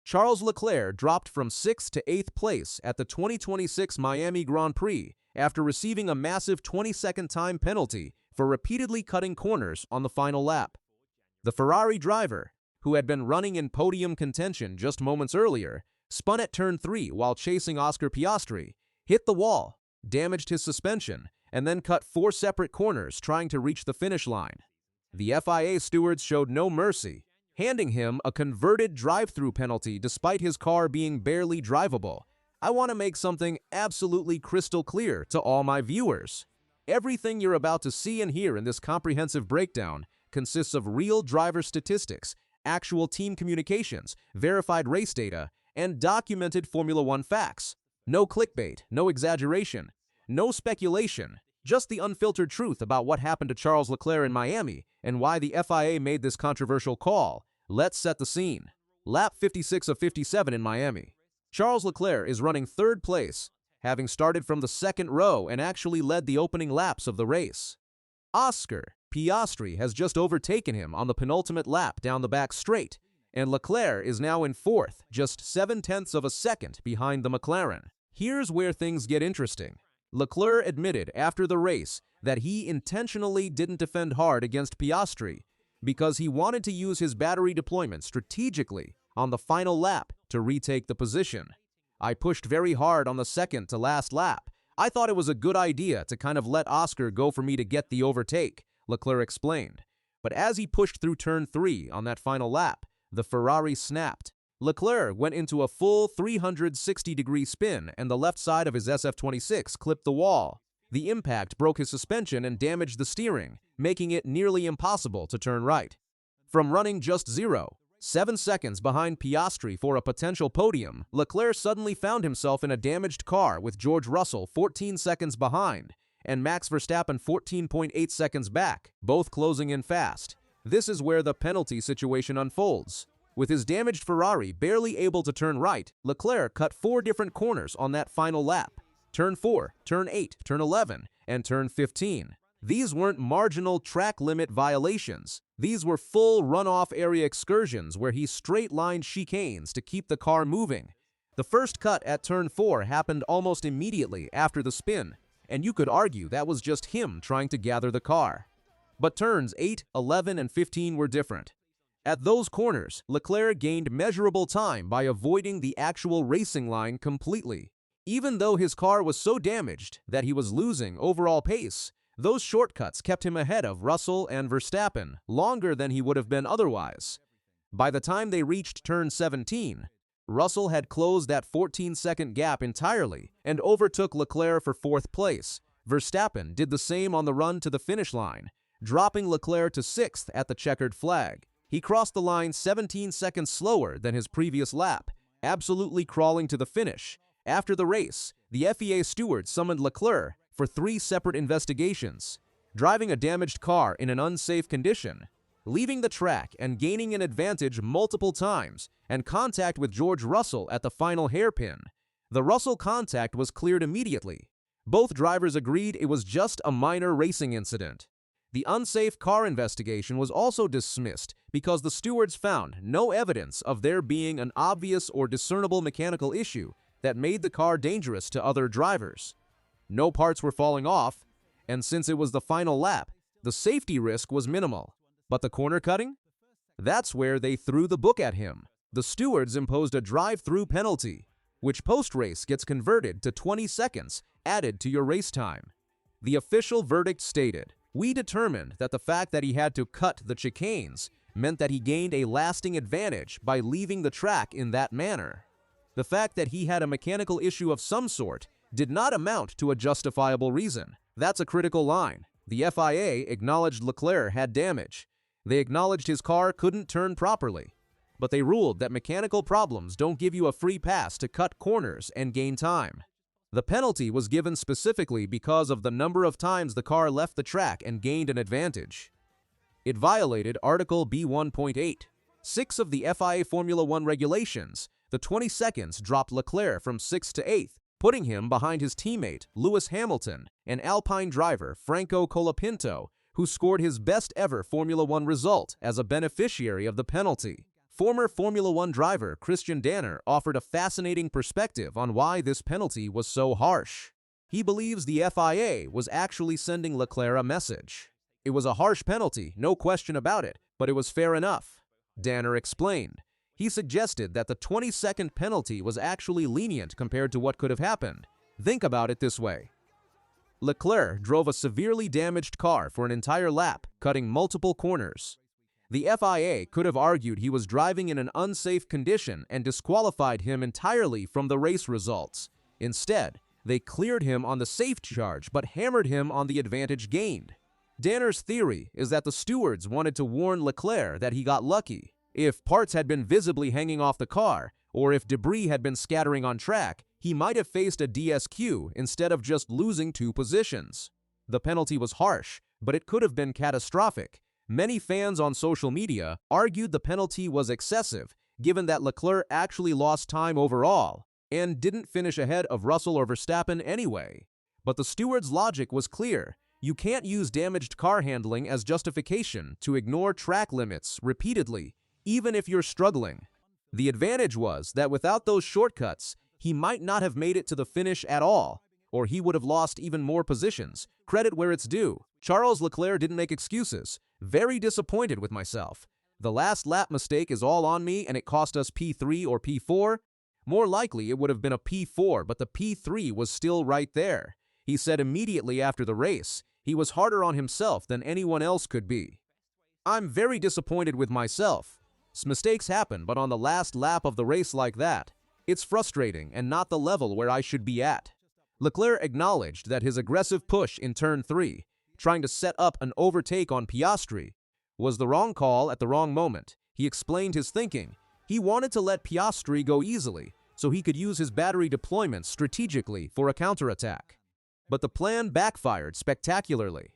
Charles Leclerc dropped from 6th to 8th place at the 2026 Miami Grand Prix after receiving a massive 20-second time penalty for repeatedly cutting corners on the final lap. The Ferrari driver, who had been running in podium contention just moments earlier, spun at turn 3 while chasing Oscar Piastri, hit the wall, damaged his suspension, and then cut 4 separate corners trying to reach the finish line. The FIA stewards showed no mercy, handing him a converted drive-through penalty despite his car being barely drivable. I want to make something absolutely crystal clear to all my viewers. Everything you're about to see and hear in this comprehensive breakdown consists of real driver statistics, actual team communications, verified race data, and documented Formula One facts. No clickbait, no exaggeration, no speculation, just the unfiltered truth about what happened to Charles Leclerc in Miami and why the FIA made this controversial call. Let's set the scene. Lap 56 of 57 in Miami. Charles Leclerc is running 3rd place, having started from the 2nd row and actually led the opening laps of the race. Oscar Piastri has just overtaken him on the penultimate lap down the back straight, and Leclerc is now in 4th, just 0.7 of a second behind the McLaren. Here's where things get interesting. Leclerc admitted after the race that he intentionally didn't defend hard against Piastri because he wanted to use his battery deployment strategically on the final lap to retake the position. I pushed very hard on the second to last lap. I thought it was a good idea to kind of let Oscar go for me to get the overtake, Leclerc explained. But as he pushed through turn 3 on that final lap, the Ferrari snapped. Leclerc went into a full 360-degree spin and the left side of his SF26 clipped the wall. The impact broke his suspension and damaged the steering, making it nearly impossible to turn right. From running just 0.7 seconds behind Piastri for a potential podium, Leclerc suddenly found himself in a damaged car with George Russell 14 seconds behind and Max Verstappen 14.8 seconds back, both closing in fast. This is where the penalty situation unfolds. With his damaged Ferrari barely able to turn right, Leclerc cut 4 different corners on that final lap. Turn 4, Turn 8, Turn 11, and Turn 15. These weren't marginal track limit violations. These were full runoff area excursions where he straight-lined chicanes to keep the car moving. The first cut at Turn 4 happened almost immediately after the spin, and you could argue that was just him trying to gather the car. But turns 8, 11, and 15 were different. At those corners, Leclerc gained measurable time by avoiding the actual racing line completely. Even though his car was so damaged that he was losing overall pace, those shortcuts kept him ahead of Russell and Verstappen longer than he would have been otherwise. By the time they reached turn 17, Russell had closed that 14-second gap entirely and overtook Leclerc for 4th place. Verstappen did the same on the run to the finish line, dropping Leclerc to 6th at the checkered flag. He crossed the line 17 seconds slower than his previous lap, absolutely crawling to the finish. After the race, the FIA stewards summoned Leclerc for 3 separate investigations: driving a damaged car in an unsafe condition, leaving the track and gaining an advantage multiple times, and contact with George Russell at the final hairpin. The Russell contact was cleared immediately. Both drivers agreed it was just a minor racing incident. The unsafe car investigation was also dismissed because the stewards found no evidence of there being an obvious or discernible mechanical issue that made the car dangerous to other drivers. No parts were falling off, and since it was the final lap, the safety risk was minimal. But the corner cutting? That's where they threw the book at him. The stewards imposed a drive-through penalty, which post-race gets converted to 20 seconds added to your race time. The official verdict stated, "We determined that the fact that he had to cut the chicanes meant that he gained a lasting advantage by leaving the track in that manner. The fact that he had a mechanical issue of some sort did not amount to a justifiable reason." That's a critical line. The FIA acknowledged Leclerc had damage. They acknowledged his car couldn't turn properly. But they ruled that mechanical problems don't give you a free pass to cut corners and gain time. The penalty was given specifically because of the number of times the car left the track and gained an advantage. It violated Article B1.8. 6 of the FIA Formula One regulations. The 20 seconds dropped Leclerc from 6th to 8th, putting him behind his teammate Lewis Hamilton and Alpine driver Franco Colapinto, who scored his best ever Formula One result as a beneficiary of the penalty. Former Formula One driver Christian Danner offered a fascinating perspective on why this penalty was so harsh. He believes the FIA was actually sending Leclerc a message. It was a harsh penalty, no question about it, but it was fair enough. Danner explained. He suggested that the 20-second penalty was actually lenient compared to what could have happened. Think about it this way. Leclerc drove a severely damaged car for an entire lap, cutting multiple corners. The FIA could have argued he was driving in an unsafe condition and disqualified him entirely from the race results. Instead, they cleared him on the safety charge but hammered him on the advantage gained. Danner's theory is that the stewards wanted to warn Leclerc that he got lucky. If parts had been visibly hanging off the car, or if debris had been scattering on track, he might have faced a DSQ instead of just losing 2 positions. The penalty was harsh, but it could have been catastrophic. Many fans on social media argued the penalty was excessive, given that Leclerc actually lost time overall and didn't finish ahead of Russell or Verstappen anyway. But the steward's logic was clear. You can't use damaged car handling as justification to ignore track limits repeatedly, even if you're struggling. The advantage was that without those shortcuts, he might not have made it to the finish at all, or he would have lost even more positions. Credit where it's due. Charles Leclerc didn't make excuses. Very disappointed with myself. The last lap mistake is all on me and it cost us P3 or P4. More likely it would have been a P4, but the P3 was still right there. He said immediately after the race, he was harder on himself than anyone else could be. I'm very disappointed with myself. Mistakes happen, but on the last lap of the race like that, it's frustrating and not the level where I should be at. Leclerc acknowledged that his aggressive push in turn 3, trying to set up an overtake on Piastri, was the wrong call at the wrong moment. He explained his thinking. He wanted to let Piastri go easily, so he could use his battery deployment strategically for a counterattack. But the plan backfired spectacularly.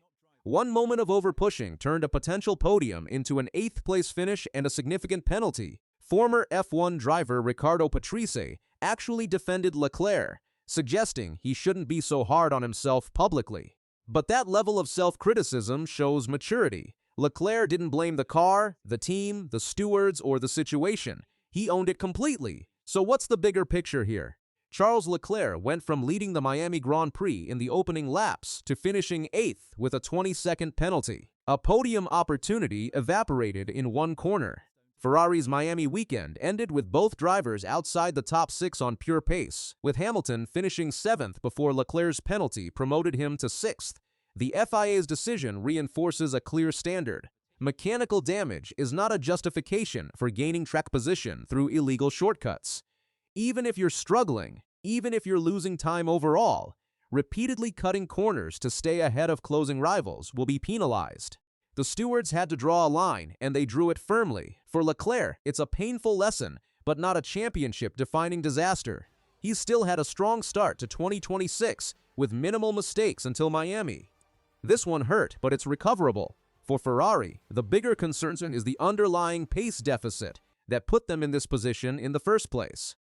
One moment of overpushing turned a potential podium into an 8th-place finish and a significant penalty. Former F1 driver Riccardo Patrese actually defended Leclerc, suggesting he shouldn't be so hard on himself publicly. But that level of self-criticism shows maturity. Leclerc didn't blame the car, the team, the stewards, or the situation. He owned it completely. So what's the bigger picture here? Charles Leclerc went from leading the Miami Grand Prix in the opening laps to finishing 8th with a 20-second penalty. A podium opportunity evaporated in one corner. Ferrari's Miami weekend ended with both drivers outside the top 6 on pure pace, with Hamilton finishing 7th before Leclerc's penalty promoted him to 6th. The FIA's decision reinforces a clear standard. Mechanical damage is not a justification for gaining track position through illegal shortcuts. Even if you're struggling, even if you're losing time overall, repeatedly cutting corners to stay ahead of closing rivals will be penalized. The stewards had to draw a line, and they drew it firmly. For Leclerc, it's a painful lesson, but not a championship-defining disaster. He's still had a strong start to 2026, with minimal mistakes until Miami. This one hurt, but it's recoverable. For Ferrari, the bigger concern is the underlying pace deficit that put them in this position in the first place.